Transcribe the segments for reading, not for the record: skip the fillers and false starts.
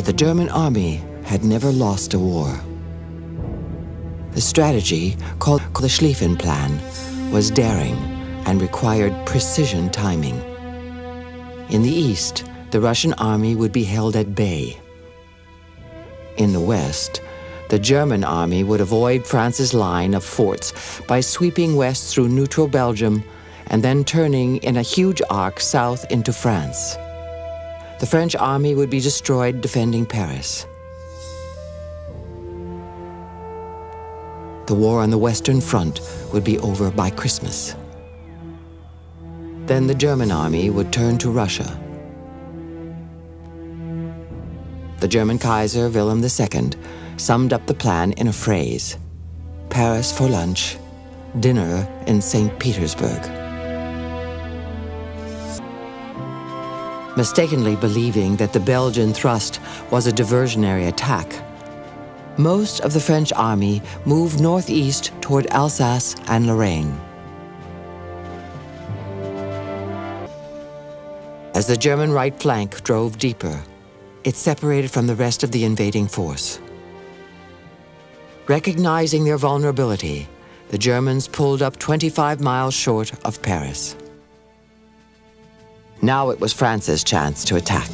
the German army had never lost a war. The strategy, called the Schlieffen Plan, was daring and required precision timing. In the east, the Russian army would be held at bay. In the west, the German army would avoid France's line of forts by sweeping west through neutral Belgium and then turning in a huge arc south into France. The French army would be destroyed defending Paris. The war on the Western Front would be over by Christmas. Then the German army would turn to Russia. The German Kaiser Wilhelm II summed up the plan in a phrase: Paris for lunch, dinner in St. Petersburg. Mistakenly believing that the Belgian thrust was a diversionary attack, most of the French army moved northeast toward Alsace and Lorraine. As the German right flank drove deeper, it separated from the rest of the invading force. Recognizing their vulnerability, the Germans pulled up 25 miles short of Paris. Now it was France's chance to attack.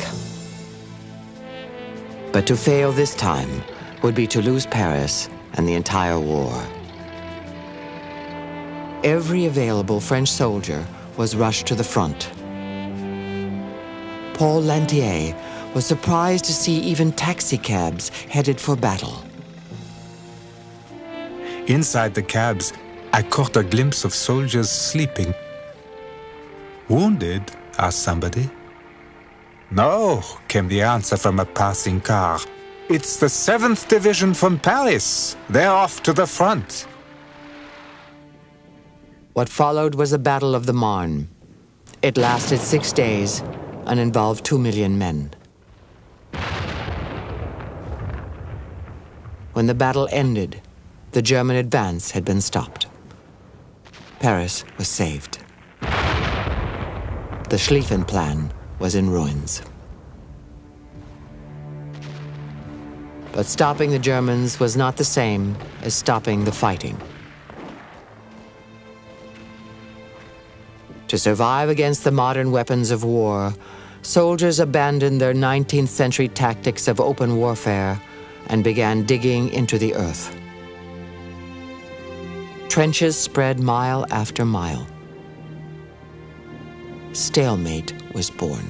But to fail this time would be to lose Paris and the entire war. Every available French soldier was rushed to the front. Paul Lantier was surprised to see even taxicabs headed for battle. Inside the cabs, I caught a glimpse of soldiers sleeping. "Wounded?" asked somebody. "No," came the answer from a passing car. "It's the 7th Division from Paris. They're off to the front." What followed was the Battle of the Marne. It lasted 6 days and involved 2 million men. When the battle ended, the German advance had been stopped. Paris was saved. The Schlieffen Plan was in ruins. But stopping the Germans was not the same as stopping the fighting. To survive against the modern weapons of war, soldiers abandoned their 19th century tactics of open warfare and began digging into the earth. Trenches spread mile after mile. Stalemate was born.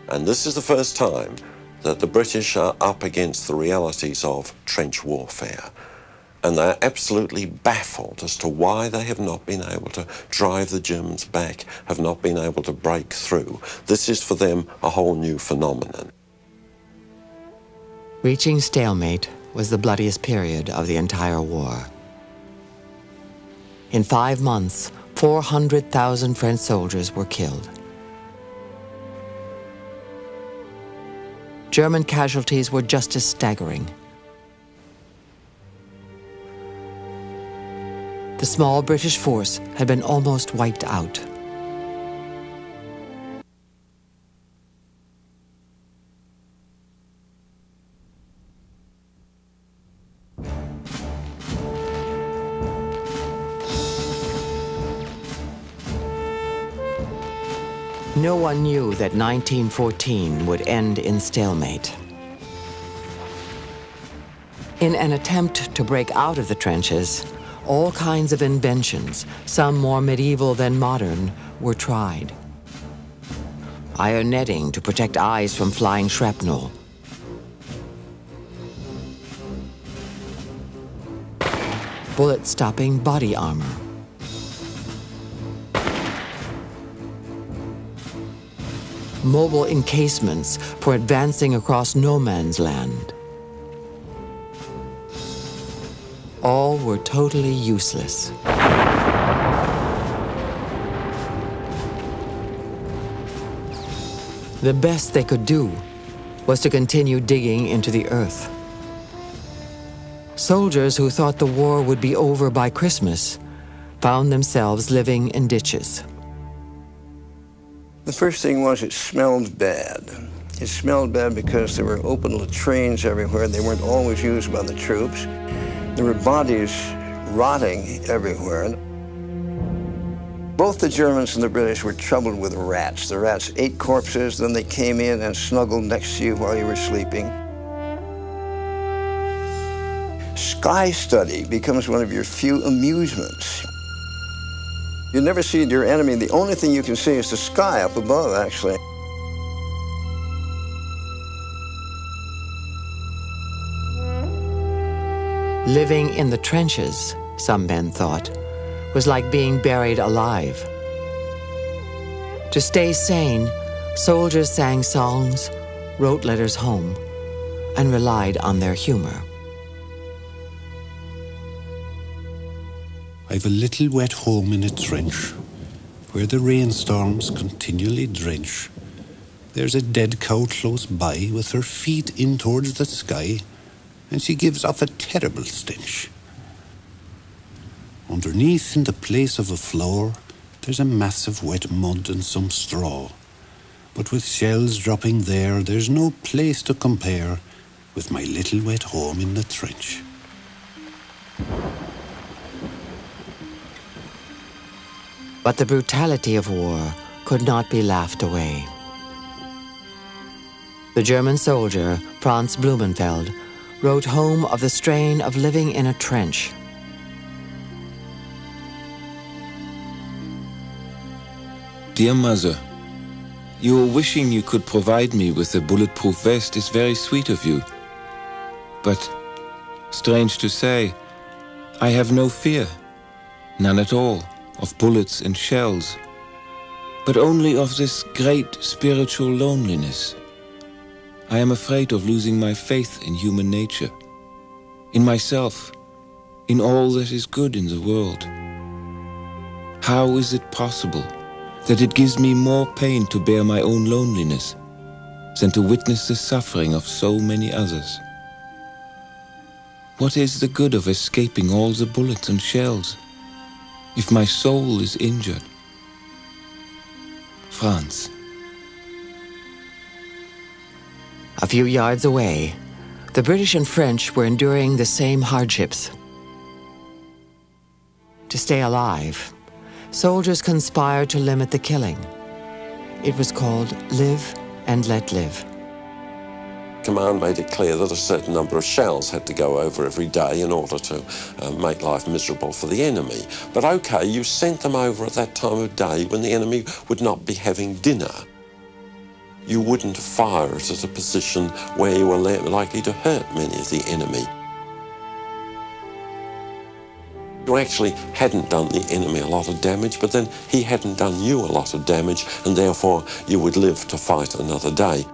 And this is the first time that the British are up against the realities of trench warfare. And they're absolutely baffled as to why they have not been able to drive the Germans back, have not been able to break through. This is for them a whole new phenomenon. Reaching stalemate was the bloodiest period of the entire war. In 5 months, 400,000 French soldiers were killed. German casualties were just as staggering. The small British force had been almost wiped out. No one knew that 1914 would end in stalemate. In an attempt to break out of the trenches, all kinds of inventions, some more medieval than modern, were tried. Iron netting to protect eyes from flying shrapnel. Bullet-stopping body armor. Mobile encasements for advancing across no man's land. All were totally useless. The best they could do was to continue digging into the earth. Soldiers who thought the war would be over by Christmas found themselves living in ditches. The first thing was it smelled bad. It smelled bad because there were open latrines everywhere. They weren't always used by the troops. There were bodies rotting everywhere. Both the Germans and the British were troubled with rats. The rats ate corpses, then they came in and snuggled next to you while you were sleeping. Sky study becomes one of your few amusements. You never see your enemy. The only thing you can see is the sky up above, actually. Living in the trenches, some men thought, was like being buried alive. To stay sane, soldiers sang songs, wrote letters home, and relied on their humor. I've a little wet home in a trench, where the rainstorms continually drench. There's a dead cow close by, with her feet in towards the sky, and she gives off a terrible stench. Underneath, in the place of a floor, there's a mass of wet mud and some straw. But with shells dropping there, there's no place to compare with my little wet home in the trench. But the brutality of war could not be laughed away. The German soldier, Franz Blumenfeld, wrote home of the strain of living in a trench. Dear Mother, your wishing you could provide me with a bulletproof vest is very sweet of you. But, strange to say, I have no fear, none at all, of bullets and shells, but only of this great spiritual loneliness. I am afraid of losing my faith in human nature, in myself, in all that is good in the world. How is it possible that it gives me more pain to bear my own loneliness than to witness the suffering of so many others? What is the good of escaping all the bullets and shells if my soul is injured? Franz. A few yards away, the British and French were enduring the same hardships. To stay alive, soldiers conspired to limit the killing. It was called Live and Let Live. Command made it clear that a certain number of shells had to go over every day in order to make life miserable for the enemy. But okay, you sent them over at that time of day when the enemy would not be having dinner. You wouldn't fire it at a position where you were likely to hurt many of the enemy. You actually hadn't done the enemy a lot of damage, but then he hadn't done you a lot of damage, and therefore you would live to fight another day.